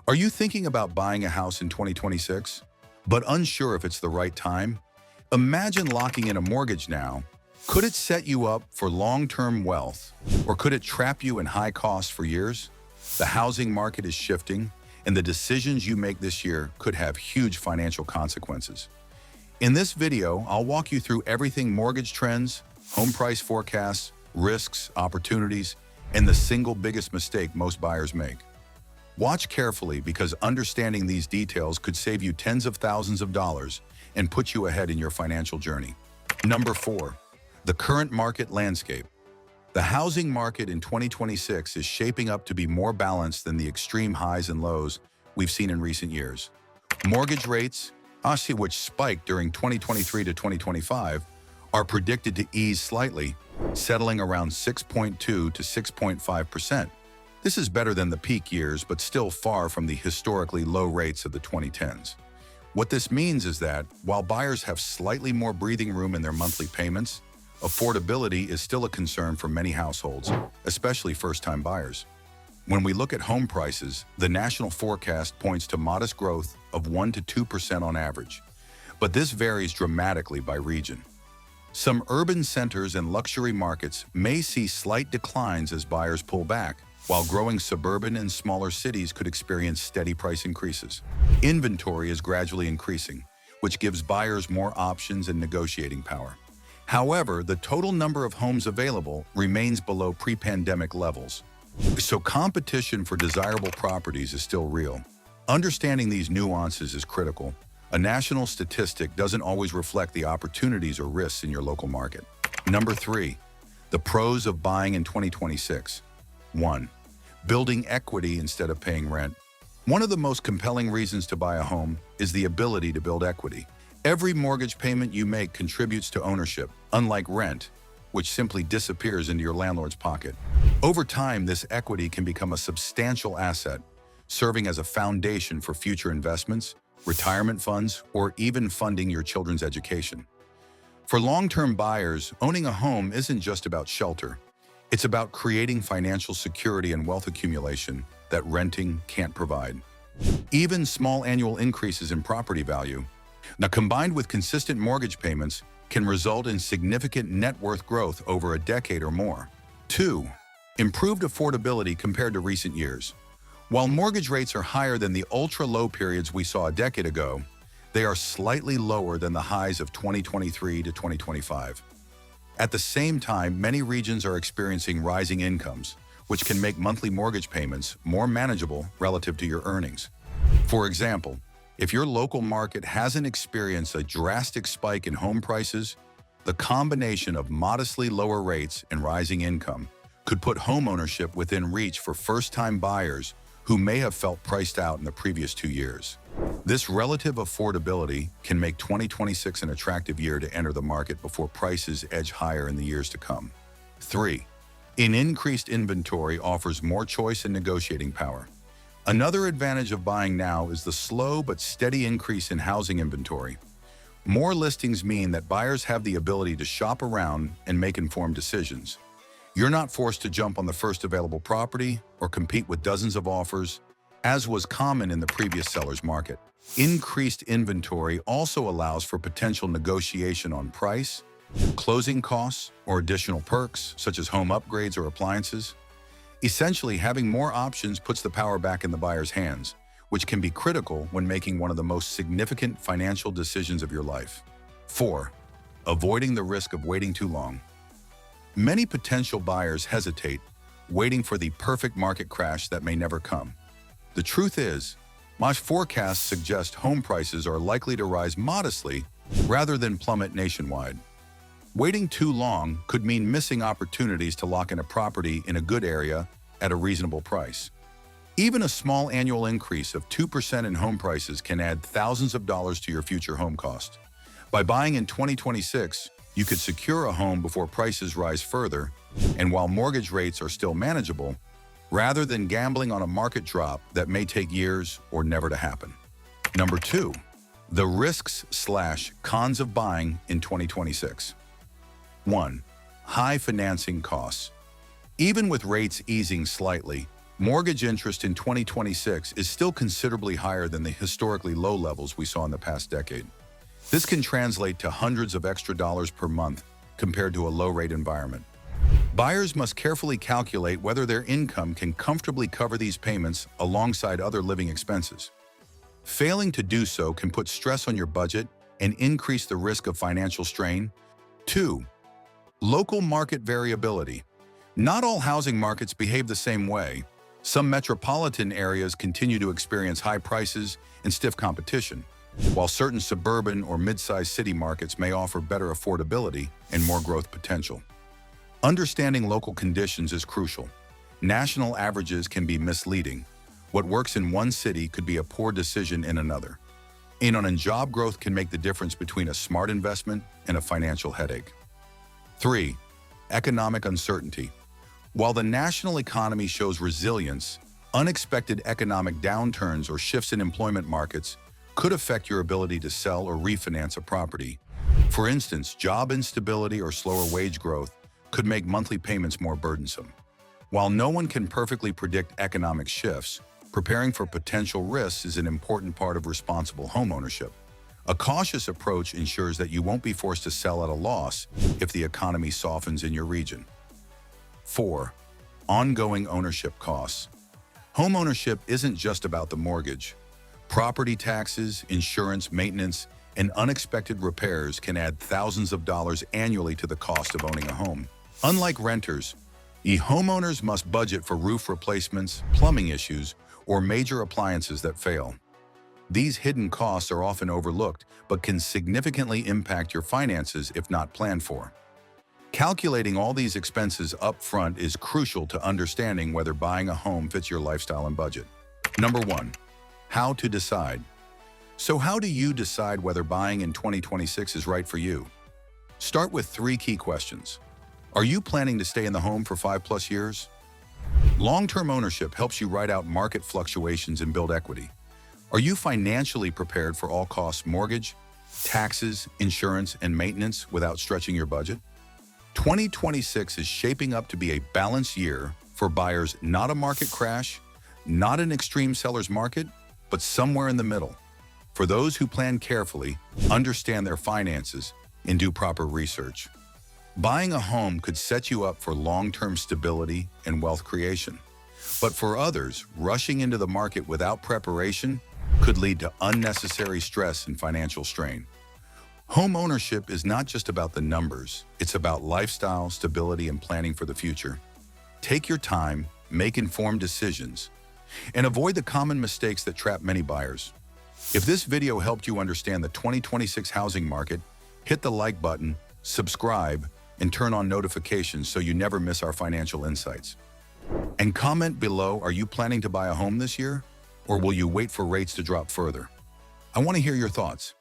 Are you thinking about buying a house in 2026, but unsure if it's the right time? Imagine locking in a mortgage now. Could it set you up for long-term wealth, or could it trap you in high costs for years? The housing market is shifting, and the decisions you make this year could have huge financial consequences. In this video, I'll walk you through everything mortgage trends, home price forecasts, risks, opportunities, and the single biggest mistake most buyers make. Watch carefully because understanding these details could save you tens of thousands of dollars and put you ahead in your financial journey. Number 4. The current market landscape. The housing market in 2026 is shaping up to be more balanced than the extreme highs and lows we've seen in recent years. Mortgage rates, which spiked during 2023 to 2025, are predicted to ease slightly, settling around 6.2 to 6.5%. This is better than the peak years, but still far from the historically low rates of the 2010s. What this means is that, while buyers have slightly more breathing room in their monthly payments, affordability is still a concern for many households, especially first-time buyers. When we look at home prices, the national forecast points to modest growth of 1 to 2% on average, but this varies dramatically by region. Some urban centers and luxury markets may see slight declines as buyers pull back, while growing suburban and smaller cities could experience steady price increases. Inventory is gradually increasing, which gives buyers more options and negotiating power. However, the total number of homes available remains below pre-pandemic levels, so competition for desirable properties is still real. Understanding these nuances is critical. A national statistic doesn't always reflect the opportunities or risks in your local market. Number 3. The pros of buying in 2026. 1. Building equity instead of paying rent. One of the most compelling reasons to buy a home is the ability to build equity. Every mortgage payment you make contributes to ownership, unlike rent, which simply disappears into your landlord's pocket. Over time, this equity can become a substantial asset, serving as a foundation for future investments, retirement funds, or even funding your children's education. For long-term buyers, owning a home isn't just about shelter. It's about creating financial security and wealth accumulation that renting can't provide. Even small annual increases in property value, now combined with consistent mortgage payments, can result in significant net worth growth over a decade or more. 2. Improved affordability compared to recent years. While mortgage rates are higher than the ultra-low periods we saw a decade ago, they are slightly lower than the highs of 2023 to 2025. At the same time, many regions are experiencing rising incomes, which can make monthly mortgage payments more manageable relative to your earnings. For example, if your local market hasn't experienced a drastic spike in home prices, the combination of modestly lower rates and rising income could put homeownership within reach for first-time buyers who may have felt priced out in the previous 2 years. This relative affordability can make 2026 an attractive year to enter the market before prices edge higher in the years to come. 3. An increased inventory offers more choice and negotiating power. Another advantage of buying now is the slow but steady increase in housing inventory. More listings mean that buyers have the ability to shop around and make informed decisions. You're not forced to jump on the first available property or compete with dozens of offers, as was common in the previous seller's market. Increased inventory also allows for potential negotiation on price, closing costs, or additional perks, such as home upgrades or appliances. Essentially, having more options puts the power back in the buyer's hands, which can be critical when making one of the most significant financial decisions of your life. 4. Avoiding the risk of waiting too long. Many potential buyers hesitate, waiting for the perfect market crash that may never come. The truth is, most forecasts suggest home prices are likely to rise modestly rather than plummet nationwide. Waiting too long could mean missing opportunities to lock in a property in a good area at a reasonable price. Even a small annual increase of 2% in home prices can add thousands of dollars to your future home cost. By buying in 2026, you could secure a home before prices rise further, and while mortgage rates are still manageable, rather than gambling on a market drop that may take years or never to happen. Number 2. The risks/cons of buying in 2026. 1. High financing costs. Even with rates easing slightly, Mortgage interest in 2026 is still considerably higher than the historically low levels we saw in the past decade. This can translate to hundreds of extra dollars per month compared to a low-rate environment. Buyers must carefully calculate whether their income can comfortably cover these payments alongside other living expenses. Failing to do so can put stress on your budget and increase the risk of financial strain. 2. Local market variability. Not all housing markets behave the same way. Some metropolitan areas continue to experience high prices and stiff competition, while certain suburban or mid-sized city markets may offer better affordability and more growth potential. Understanding local conditions is crucial. National averages can be misleading. What works in one city could be a poor decision in another. And job growth can make the difference between a smart investment and a financial headache. 3. Economic uncertainty. While the national economy shows resilience, unexpected economic downturns or shifts in employment markets could affect your ability to sell or refinance a property. For instance, job instability or slower wage growth could make monthly payments more burdensome. While no one can perfectly predict economic shifts, preparing for potential risks is an important part of responsible homeownership. A cautious approach ensures that you won't be forced to sell at a loss if the economy softens in your region. 4. Ongoing ownership costs. Homeownership isn't just about the mortgage. Property taxes, insurance, maintenance, and unexpected repairs can add thousands of dollars annually to the cost of owning a home. Unlike renters, homeowners must budget for roof replacements, plumbing issues, or major appliances that fail. These hidden costs are often overlooked, but can significantly impact your finances if not planned for. Calculating all these expenses up front is crucial to understanding whether buying a home fits your lifestyle and budget. Number 1. How to decide. So how do you decide whether buying in 2026 is right for you? Start with 3 key questions. Are you planning to stay in the home for 5+ years? Long-term ownership helps you ride out market fluctuations and build equity. Are you financially prepared for all-costs mortgage, taxes, insurance, and maintenance without stretching your budget? 2026 is shaping up to be a balanced year for buyers, not a market crash, not an extreme seller's market, but somewhere in the middle. For those who plan carefully, understand their finances, and do proper research. Buying a home could set you up for long-term stability and wealth creation. But for others, rushing into the market without preparation could lead to unnecessary stress and financial strain. Home ownership is not just about the numbers, it's about lifestyle, stability, and planning for the future. Take your time, make informed decisions, and avoid the common mistakes that trap many buyers. If this video helped you understand the 2026 housing market, hit the like button, subscribe, and turn on notifications so you never miss our financial insights. And comment below, are you planning to buy a home this year? Or will you wait for rates to drop further? I want to hear your thoughts.